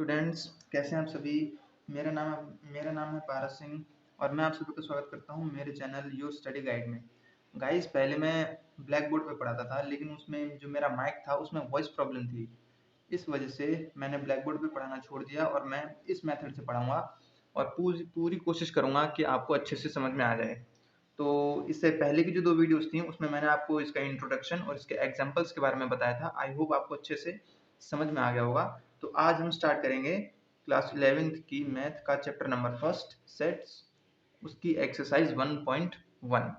Students, कैसे हैं आप सभी। मेरा नाम है पारस सिंह और मैं आप सभी का स्वागत करता हूं मेरे चैनल योर स्टडी गाइड में। गाइस, पहले मैं ब्लैक बोर्ड पे पढ़ाता था, लेकिन उसमें जो मेरा माइक था उसमें वॉइस प्रॉब्लम थी। इस वजह से मैंने ब्लैक बोर्ड पे पढ़ाना छोड़ दिया और मैं इस मेथड से पढ़ाऊंगा और पूरी पूरी कोशिश करूंगा कि आपको अच्छे से समझ में आ जाए। तो इससे पहले की जो 2 वीडियोस थी उसमें मैंने आपको इसका इंट्रोडक्शन और इसके एग्जांपल्स के बारे में बताया था। आई होप आपको अच्छे से समझ में आ गया होगा। तो आज हम स्टार्ट करेंगे क्लास 11th की मैथ का चैप्टर नंबर फर्स्ट सेट्स, उसकी एक्सरसाइज 1.1।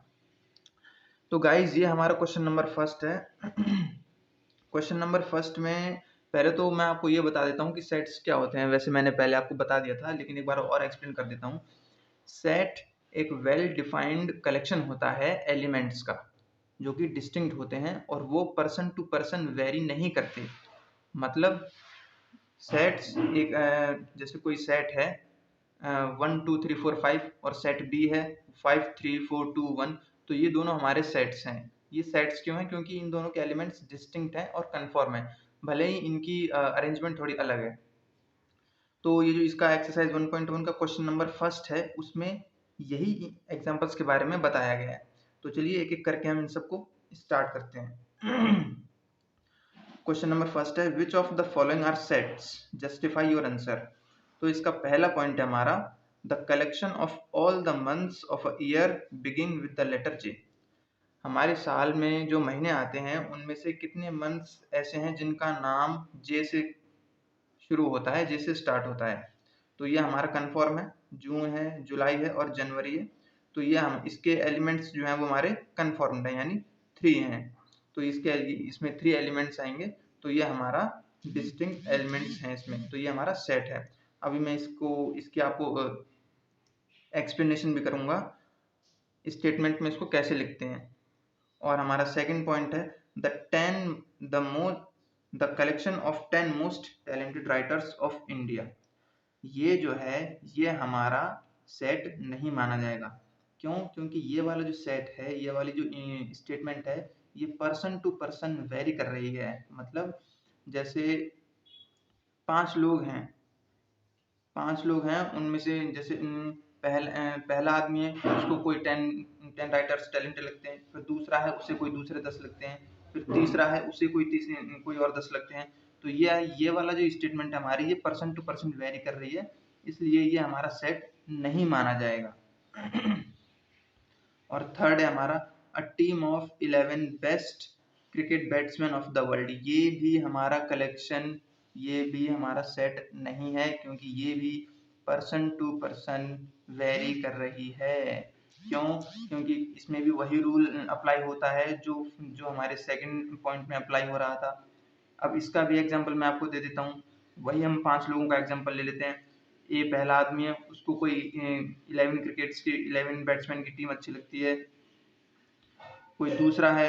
तो गाइज, ये हमारा क्वेश्चन नंबर फर्स्ट है। क्वेश्चन नंबर फर्स्ट में पहले तो मैं आपको ये बता देता हूँ कि सेट्स क्या होते हैं। वैसे मैंने पहले आपको बता दिया था, लेकिन एक बार और एक्सप्लेन कर देता हूँ। सेट एक वेल डिफाइंड कलेक्शन होता है एलिमेंट्स का, जो कि डिस्टिंक्ट होते हैं और वो पर्सन टू पर्सन वेरी नहीं करते। मतलब सेट्स जैसे कोई सेट है 1 2 3 4 5 और सेट बी है 5 3 4 2 1। तो ये दोनों हमारे सेट्स हैं। ये सेट्स क्यों हैं? क्योंकि इन दोनों के एलिमेंट्स डिस्टिंक्ट हैं और कन्फर्म है, भले ही इनकी अरेंजमेंट थोड़ी अलग है। तो ये जो इसका एक्सरसाइज 1.1 का क्वेश्चन नंबर फर्स्ट है, उसमें यही एग्जांपल्स के बारे में बताया गया है। तो चलिए एक एक करके हम इन सबको स्टार्ट करते हैं। क्वेश्चन नंबर फर्स्ट है, which of the following are sets, justify your answer. तो इसका पहला पॉइंट है हमारा, the collection of all the months of a year begin with the letter J. हमारे साल में जो महीने आते हैं उनमें से कितने मंथ्स ऐसे हैं जिनका नाम जे से शुरू होता है, जे से स्टार्ट होता है। तो ये हमारा कन्फर्म है, जून है, जुलाई है और जनवरी है। तो ये हम इसके एलिमेंट्स जो हैं वो हमारे कन्फर्म्ड है, यानी 3 हैं। तो इसमें 3 एलिमेंट्स आएंगे। तो ये हमारा डिस्टिंक्ट एलिमेंट्स हैं इसमें। तो ये हमारा सेट है। अभी मैं इसकी आपको एक्सप्लेनेशन भी करूंगा, स्टेटमेंट में इसको कैसे लिखते हैं। और हमारा सेकंड पॉइंट है, the 10 the collection of 10 most talented writers of India. ये जो है ये हमारा सेट नहीं माना जाएगा। क्यों? क्योंकि ये वाला जो सेट है, ये वाली जो स्टेटमेंट है, ये पर्सन टू पर्सन वेरी कर रही है। मतलब जैसे 5 लोग हैं, 5 लोग हैं, उनमें से जैसे पहला आदमी है, उसको कोई 10 राइटर्स टैलेंटेड लगते हैं। फिर दूसरा है, उसे कोई दूसरे 10 लगते हैं। फिर तीसरा है, उसे कोई और 10 लगते हैं। तो ये वाला जो स्टेटमेंट है हमारी, ये पर्सन टू पर्सन वेरी कर रही है, इसलिए ये हमारा सेट नहीं माना जाएगा। और थर्ड है हमारा, a team of 11 best cricket batsman of the world. ये भी हमारा कलेक्शन, ये भी हमारा सेट नहीं है, क्योंकि ये भी पर्सन टू पर्सन वेरी कर रही है। क्यों? क्योंकि इसमें भी वही रूल अप्लाई होता है जो जो हमारे सेकंड पॉइंट में अप्लाई हो रहा था। अब इसका भी एग्जांपल मैं आपको दे देता हूँ। वही हम 5 लोगों का एग्जांपल ले लेते हैं। ये पहला आदमी है, उसको कोई 11 बैट्समैन की टीम अच्छी लगती है। कोई दूसरा है,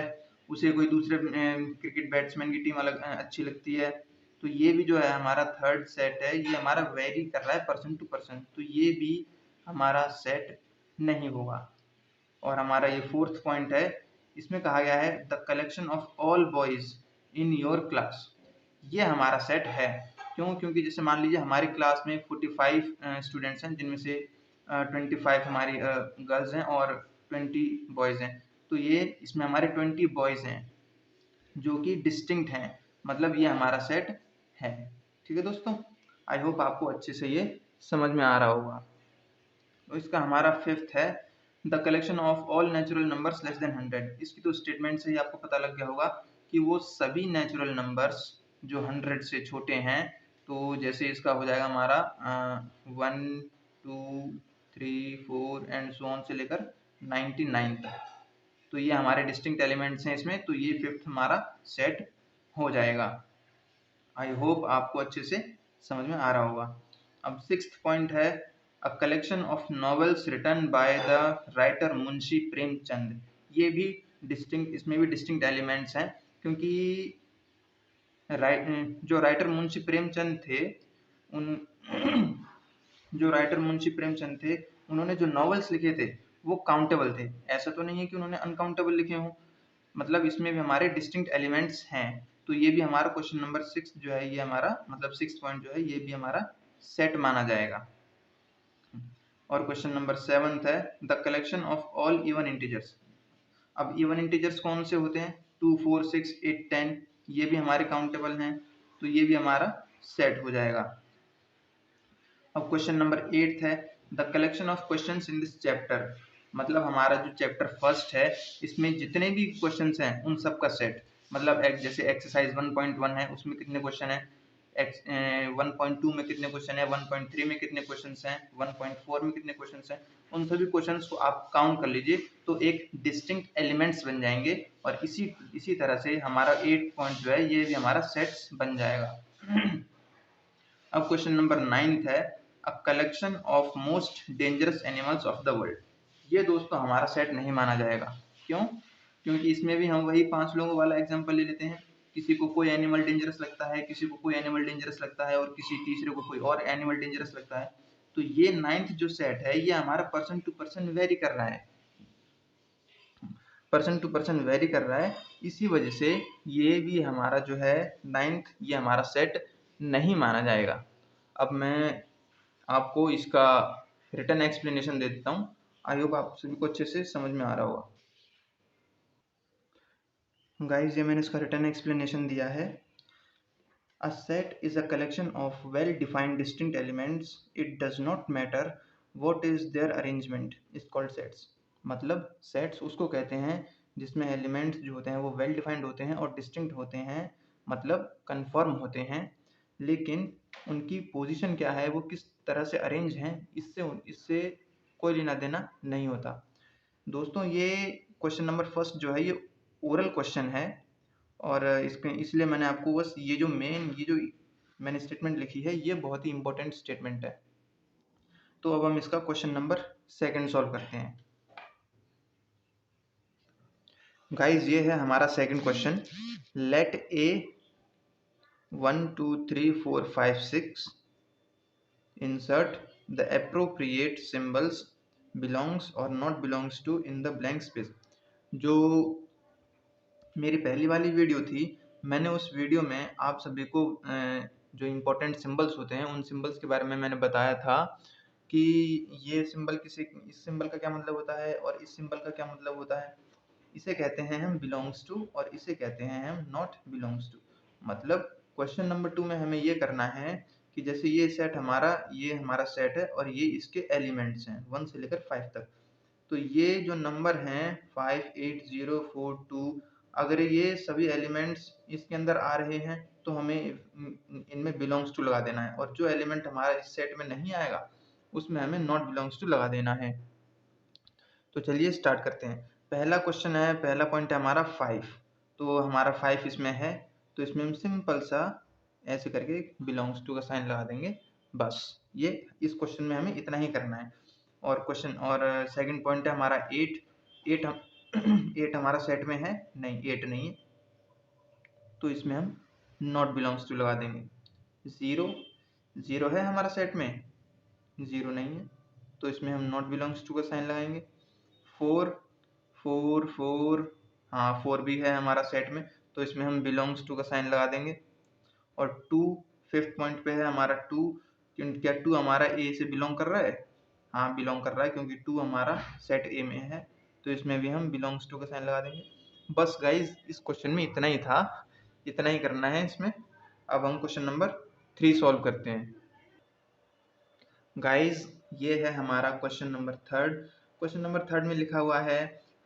उसे कोई दूसरे क्रिकेट बैट्समैन की टीम अच्छी लगती है। तो ये भी जो है हमारा थर्ड सेट है, ये हमारा वेरी कर रहा है पर्सन टू पर्सन। तो ये भी हमारा सेट नहीं होगा। और हमारा ये फोर्थ पॉइंट है, इसमें कहा गया है the collection of all boys in your class. ये हमारा सेट है। क्यों? क्योंकि जैसे मान लीजिए हमारी क्लास में 45 स्टूडेंट्स हैं, जिनमें से 25 हमारी गर्ल्स हैं और 20 बॉयज हैं। तो ये इसमें हमारे 20 बॉयज हैं जो कि डिस्टिंक्ट हैं। मतलब ये हमारा सेट है। ठीक है दोस्तों, आई होप आपको अच्छे से ये समझ में आ रहा होगा। तो इसका हमारा फिफ्थ है, the collection of all natural numbers less than 100। इसकी तो स्टेटमेंट से ही आपको पता लग गया होगा कि वो सभी नेचुरल नंबर्स जो 100 से छोटे हैं। तो जैसे इसका हो जाएगा हमारा 1 2 3 4 एंड सो ऑन से लेकर 99 तक। तो ये हमारे डिस्टिंक्ट एलिमेंट्स हैं इसमें। तो ये फिफ्थ हमारा सेट हो जाएगा। आई होप आपको अच्छे से समझ में आ रहा होगा। अब सिक्स्थ पॉइंट है, a collection of novels written by the writer Munshi Premchand. ये भी डिस्टिंक्ट, इसमें भी डिस्टिंक्ट एलिमेंट्स हैं, क्योंकि जो राइटर मुंशी प्रेमचंद थे, उन जो राइटर मुंशी प्रेमचंद थे, उन्होंने जो नॉवेल्स लिखे थे वो काउंटेबल थे। ऐसा तो नहीं है कि उन्होंने अनकाउंटेबल लिखे हों। मतलब इसमें भी हमारे डिस्टिंक्ट एलिमेंट्स हैं। तो ये भी हमारा क्वेश्चन नंबर 6 जो है, ये हमारा मतलब 6 पॉइंट जो है ये भी हमारा सेट माना जाएगा। और क्वेश्चन नंबर 7 है the collection of all even integers. अब इवन इंटीजर्स कौन से होते हैं? 2, 4, 6, 8, 10, ये भी हमारे काउंटेबल हैं, तो ये भी हमारा सेट हो जाएगा। अब क्वेश्चन नंबर 8 है the collection of questions in this chapter. मतलब हमारा जो चैप्टर फर्स्ट है इसमें जितने भी क्वेश्चंस हैं उन सब का सेट। मतलब जैसे एक्सरसाइज 1.1 है उसमें कितने क्वेश्चन हैं, 1.2 में कितने क्वेश्चन है, 1.3 में कितने क्वेश्चंस हैं, 1.4 में कितने क्वेश्चंस हैं, उन सभी क्वेश्चंस को आप काउंट कर लीजिए तो एक डिस्टिंक्ट एलिमेंट्स बन जाएंगे। और इसी तरह से हमारा 8 पॉइंट जो है ये भी हमारा सेट्स बन जाएगा। अब क्वेश्चन नंबर 9 है a collection of most dangerous animals of the world. ये दोस्तों हमारा सेट नहीं माना जाएगा। क्यों? क्योंकि इसमें भी हम वही 5 लोगों वाला एग्जांपल ले लेते हैं। किसी को कोई एनिमल डेंजरस लगता है, किसी को कोई एनिमल डेंजरस लगता है और किसी तीसरे को कोई और एनिमल डेंजरस लगता है। तो ये 9th जो सेट है ये हमारा पर्सन टू पर्सन वेरी कर रहा है, पर्सन टू पर्सन वेरी कर रहा है। इसी वजह से ये भी हमारा जो है 9th ये हमारा सेट नहीं माना जाएगा। अब मैं आपको इसका रिटन एक्सप्लेनेशन दे देता हूँ। आई होप आप सभी को अच्छे से समझ में आ रहा होगा। गाइस ये मैंने इसका रिटन एक्सप्लेनेशन दिया है। A set is a collection of well-defined distinct elements. It does not matter what is their arrangement. Is called sets. मतलब sets उसको कहते हैं जिसमें एलिमेंट्स जो होते हैं वो वेल डिफाइंड होते हैं और डिस्टिंक्ट होते हैं, मतलब कन्फर्म होते हैं, लेकिन उनकी पोजीशन क्या है, वो किस तरह से अरेंज हैं, इससे इससे कोई लेना देना नहीं होता। दोस्तों ये क्वेश्चन नंबर फर्स्ट जो है ये ओरल क्वेश्चन है और इसमें इसलिए मैंने आपको बस ये जो मैंने स्टेटमेंट लिखी है ये बहुत ही इंपॉर्टेंट स्टेटमेंट है। तो अब हम इसका क्वेश्चन नंबर सेकंड सॉल्व करते हैं। गाइस ये है हमारा second question. Late A 1 2 3 4 5 6 insert the appropriate symbols belongs or not belongs to in the blank space। जो मेरी पहली वाली वीडियो थी, मैंने उस वीडियो में आप सभी को जो इम्पोर्टेंट सिंबल्स होते हैं उन सिंबल्स के बारे में मैंने बताया था कि ये सिंबल इस सिंबल का क्या मतलब होता है और इस सिंबल का क्या मतलब होता है। इसे कहते हैं हम बिलोंग्स टू और इसे कहते हैं हम नॉट बिलोंग्स टू। मतलब क्वेश्चन नंबर 2 में हमें ये करना है कि जैसे ये हमारा सेट है और ये इसके एलिमेंट्स हैं 1 से लेकर 5 तक। तो ये जो नंबर हैं 5 8 0 4 2, अगर ये सभी एलिमेंट्स इसके अंदर आ रहे हैं तो हमें इनमें बिलोंग्स टू लगा देना है, और जो एलिमेंट हमारा इस सेट में नहीं आएगा उसमें हमें नॉट बिलोंग्स टू लगा देना है। तो चलिए स्टार्ट करते हैं। पहला क्वेश्चन है, पहला पॉइंट है हमारा 5। तो हमारा 5 इसमें है, तो इसमें हम सिंपल सा ऐसे करके बिलोंग्स टू का साइन लगा देंगे। बस ये इस क्वेश्चन में हमें इतना ही करना है। और सेकंड पॉइंट है हमारा 8। 8 हम 8 हमारा सेट में है नहीं, 8 नहीं है, तो इसमें हम नॉट बिलोंग्स टू लगा देंगे। 0 0 है हमारा सेट में, 0 नहीं है, तो इसमें हम नॉट बिलोंग्स टू का साइन लगाएंगे। 4 4 4, हाँ 4 भी है हमारा सेट में, तो इसमें हम बिलोंग्स टू का साइन लगा देंगे। और 2 फिफ्थ पॉइंट पे है हमारा 2। क्या 2 हमारा ए से बिलोंग कर रहा है? हाँ बिलोंग कर रहा है, क्योंकि 2 हमारा सेट ए में है, तो इसमें भी हम बिलोंग्स टू का साइन लगा देंगे। बस गाइज इस क्वेश्चन में इतना ही था, इतना ही करना है इसमें। अब हम क्वेश्चन नंबर 3 सॉल्व करते हैं। गाइज ये है हमारा question number third. Question number third में लिखा हुआ है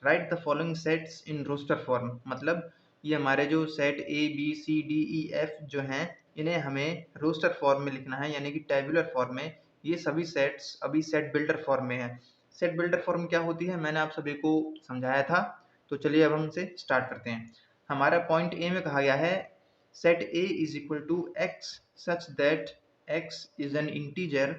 write the following sets in roster form. मतलब ये हमारे जो set A B C D E F जो हैं इन्हें हमें रोस्टर फॉर्म में लिखना है, यानी कि टेबुलर फॉर्म में। ये सभी सेट्स अभी सेट बिल्डर फॉर्म में है। सेट बिल्डर फॉर्म क्या होती है मैंने आप सभी को समझाया था। तो चलिए अब हम इसे स्टार्ट करते हैं। हमारा पॉइंट ए में कहा गया है set A is equal to x such that x is an integer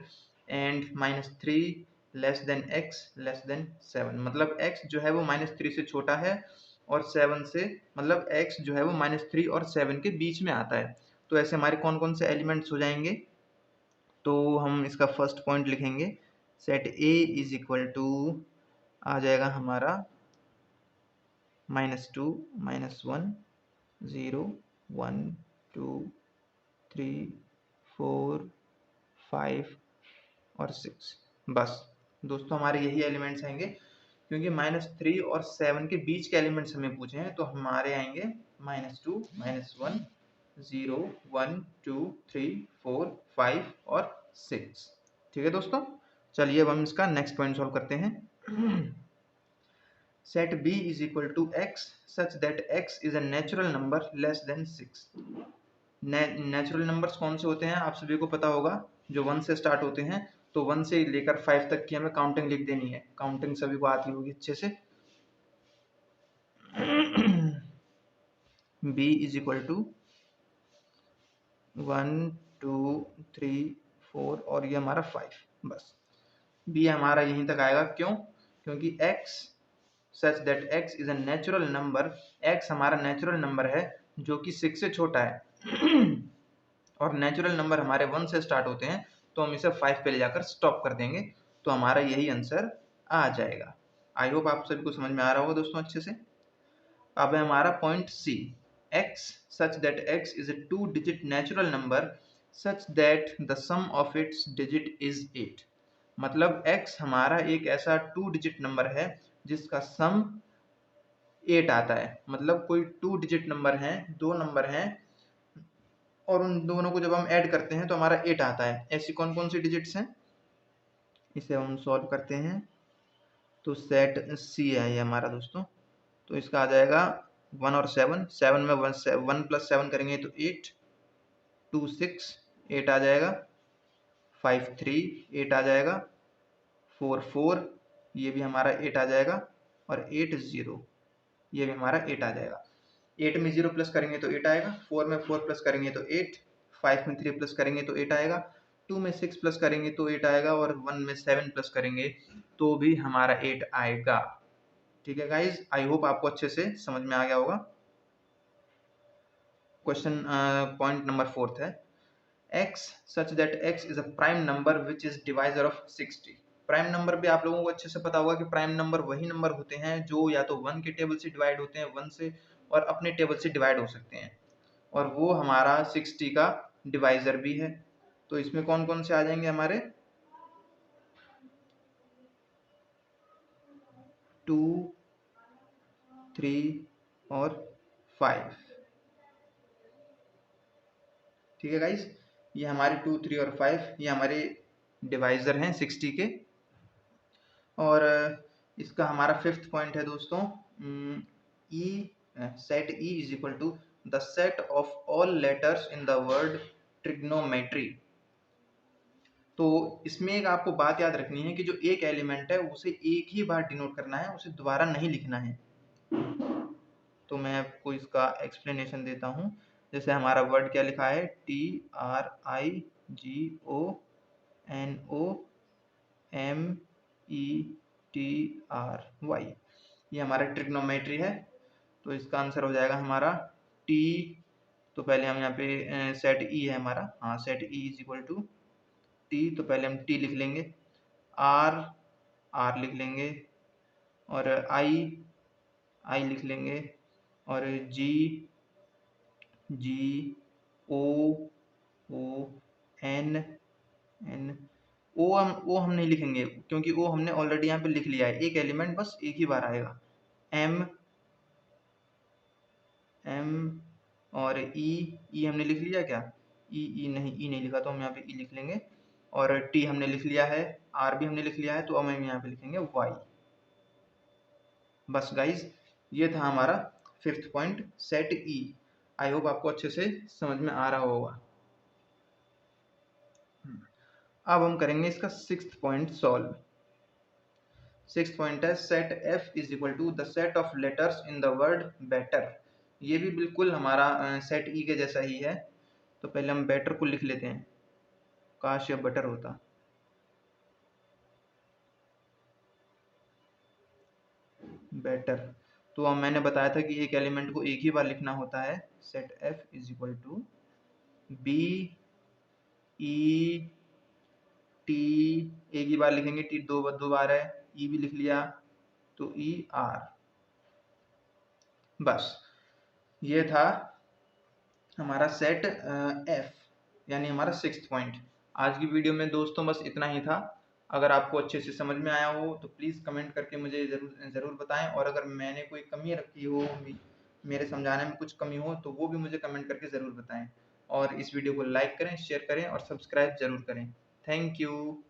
and -3 less than x less than 7। मतलब x जो है वो -3 से छोटा है और 7 से, मतलब x जो है वो -3 और 7 के बीच में आता है। तो ऐसे हमारे कौन कौन से एलिमेंट्स हो जाएंगे, तो हम इसका फर्स्ट पॉइंट लिखेंगे set a is equal to आ जाएगा हमारा -2 -1 0 1 2 3 4 5 और 6। बस दोस्तों हमारे यही एलिमेंट्स आएंगे, क्योंकि -3 और 7 के बीच के एलिमेंट्स हमें पूछे हैं, तो हमारे आएंगे -2 -1 0 1 2 3 4 5 और 6। ठीक है दोस्तों, चलिए अब हम इसका नेक्स्ट पॉइंट सॉल्व करते हैं। Set b is equal to x such that x is a natural number less than 6। Natural numbers कौन से होते हैं आप सभी को पता होगा, जो 1 से स्टार्ट होते हैं। तो 1 से लेकर 5 तक की हमें काउंटिंग लिख देनी है, काउंटिंग सभी को आती होगी अच्छे से। b इज इक्वल टू 1 2 3 4 और ये हमारा 5। बस b हमारा यहीं तक आएगा, क्यों? क्योंकि x such that x is a natural number, x हमारा नेचुरल नंबर है जो कि 6 से छोटा है। और नेचुरल नंबर हमारे 1 से स्टार्ट होते हैं, तो हम इसे 5 पे ले जाकर स्टॉप कर देंगे, तो हमारा यही आंसर आ जाएगा। आई होप आप सभी को समझ में आ रहा होगा दोस्तों अच्छे से। अब है हमारा point C, x such that x is a 2 digit natural number such that the sum of its digit is 8। मतलब x हमारा एक ऐसा 2 डिजिट नंबर है जिसका सम 8 आता है। मतलब कोई 2 डिजिट नंबर है, दो नंबर हैं, और उन दोनों को जब हम ऐड करते हैं तो हमारा 8 आता है। ऐसी कौन कौन सी डिजिट्स हैं, इसे हम सॉल्व करते हैं। तो सेट सी है ये हमारा दोस्तों, तो इसका आ जाएगा 1 और 7। 7 में 1 प्लस 7 करेंगे तो 8, 2 6 8 आ जाएगा, 5 3 8 आ जाएगा, 4 4 ये भी हमारा 8 आ जाएगा, और 8 0 ये भी हमारा 8 आ जाएगा। 8 में 0 प्लस करेंगे तो 8 आएगा, 4 में 4 प्लस करेंगे तो 8, 5 में 3 प्लस करेंगे तो 8 आएगा, 2 में 6 प्लस करेंगे तो 8 आएगा, और 1 में 7 प्लस करेंगे तो भी हमारा 8 आएगा। ठीक है गाइज, आई होप आपको अच्छे से समझ में आ गया होगा। क्वेश्चन पॉइंट नंबर 4 है, x such that x is a prime number which is divisor of 60। Prime number भी आप लोगों को अच्छे से पता होगा कि प्राइम नंबर वही नंबर होते हैं जो या तो 1 के टेबल से डिवाइड होते हैं, 1 से, और अपने टेबल से डिवाइड हो सकते हैं, और वो हमारा 60 का डिवाइजर भी है। तो इसमें कौन कौन से आ जाएंगे हमारे 2 3 और 5। ठीक है गाइस, ये हमारे 2 3 और 5 ये हमारे डिवाइजर हैं 60 के। और इसका हमारा 5th पॉइंट है दोस्तों, E set E is equal to the set of all letters in the word trigonometry. तो इसमें एक आपको बात याद रखनी है कि जो एक एलिमेंट है उसे एक ही बार डिनोट करना है, उसे दोबारा नहीं लिखना है। तो मैं आपको इसका एक्सप्लेनेशन देता हूँ। जैसे हमारा वर्ड क्या लिखा है, TRIGONOMETRY, ये हमारा ट्रिग्नोमेट्री है। तो इसका आंसर हो जाएगा हमारा टी। तो पहले हम यहाँ पे सेट ई है हमारा, हाँ set E is equal to T, तो पहले हम टी लिख लेंगे, आर आर लिख लेंगे, और आई आई लिख लेंगे, और जी जी, ओ ओ, एन एन, ओ हम नहीं लिखेंगे, क्योंकि ओ हमने ऑलरेडी यहाँ पे लिख लिया है, एक एलिमेंट बस एक ही बार आएगा। एम एम और ई हमने लिख लिया क्या, ई नहीं लिखा, तो हम यहाँ पे ई लिख लेंगे, और टी हमने लिख लिया है, आर भी हमने लिख लिया है, तो अब हम यहाँ पे लिखेंगे वाई। बस गाइज, ये था हमारा 5th point set E. I hope आपको अच्छे से समझ में आ रहा होगा। अब हम करेंगे इसका 6th point solve. 6th point है, set F is equal to the set of letters in the word better. ये भी बिल्कुल हमारा सेट ई के जैसा ही है। तो पहले हम बेटर को लिख लेते हैं, काश या बटर होता। बेटर, तो अब मैंने बताया था कि एक एलिमेंट को एक ही बार लिखना होता है। Set F is equal to B E T, एक ही बार लिखेंगे, टी दो बार है, ई भी लिख लिया, तो ई आर। बस ये था हमारा सेट एफ, यानी हमारा 6th पॉइंट। आज की वीडियो में दोस्तों बस इतना ही था। अगर आपको अच्छे से समझ में आया हो तो प्लीज़ कमेंट करके मुझे ज़रूर बताएं, और अगर मैंने कोई कमी रखी हो, मेरे समझाने में कुछ कमी हो, तो वो भी मुझे कमेंट करके ज़रूर बताएं। और इस वीडियो को लाइक करें, शेयर करें और सब्सक्राइब ज़रूर करें। Thank you.